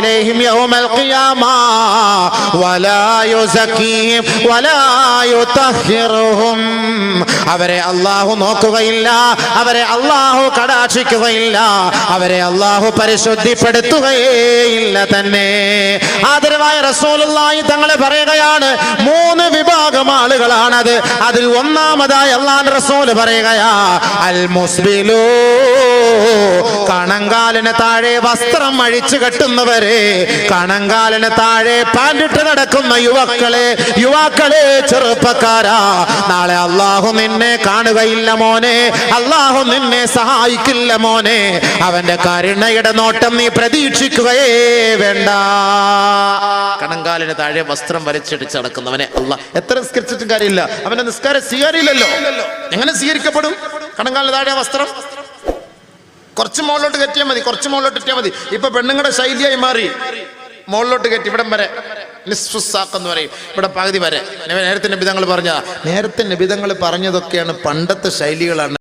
ഇലൈഹിം യൗമൽ ഖിയാമ വലാ യുസക്കീഹിം വലാ യുതഹിറുഹും. അവരെ അല്ലാഹു നോക്കുകയില്ല, അവരെ അല്ലാഹു കടാക്ഷിക്കുകയില്ല, അവരെ അല്ലാഹു പരിശുദ്ധിപ്പെടുത്തുകയില്ല തന്നെ. ആദരവായ റസൂലുള്ളാഹി തങ്ങൾ പറയുകയാണ്, 3 വിഭാഗം ആളുകളാണത്. അതിൽ ഒന്നാമതായി അല്ലാഹുവിന്റെ റസൂൽ പറയുകയാ, അൽ മുസ്ബിലൂ, കണങ്കാലിന് താഴെ വസ്ത്രം അഴിച്ചു കെട്ടുന്നവരെ, കണങ്കാലിന് താഴെ പാൻറിട്ട് നടക്കുന്ന യുവാക്കളെ ചെറുപ്പക്കാരാ, നാളെ അല്ലാഹു നിന്നെ കാണുകയില്ല മോനെ, അല്ലാഹു നിന്നെ സഹായിക്കില്ല മോനെ, അവന്റെ കരുണയുടെ നോട്ടം നീ പ്രതീക്ഷിക്കുകയേ വേണ്ട. കണങ്കാലിന് താഴെ വസ്ത്രം വലിച്ചിടിച്ച് നടക്കുന്നവനെ അല്ലാഹ് എത്ര നിസ്കരിച്ചിട്ടും കാര്യമില്ല, അവന്റെ നിസ്കാരം സ്വീകരിയില്ലല്ലോ. എങ്ങനെ സ്വീകരിക്കപ്പെടും? കണങ്കാലിന് താഴെ വസ്ത്രം കുറച്ച് മുകളിലോട്ട് കയറ്റിയാൽ മതി, കുറച്ച് മുകളിലോട്ട് ഇട്ടിയാൽ മതി. ഇപ്പൊ പെണ്ണുങ്ങളുടെ ശൈലിയായി മാറി, മുകളിലോട്ട് കയറ്റി ഇവിടം വരെ എന്ന് പറയും, ഇവിടെ പകുതി വരെ. നേരത്തെ നബിതങ്ങൾ പറഞ്ഞതൊക്കെയാണ് പണ്ടത്തെ ശൈലികളാണ്.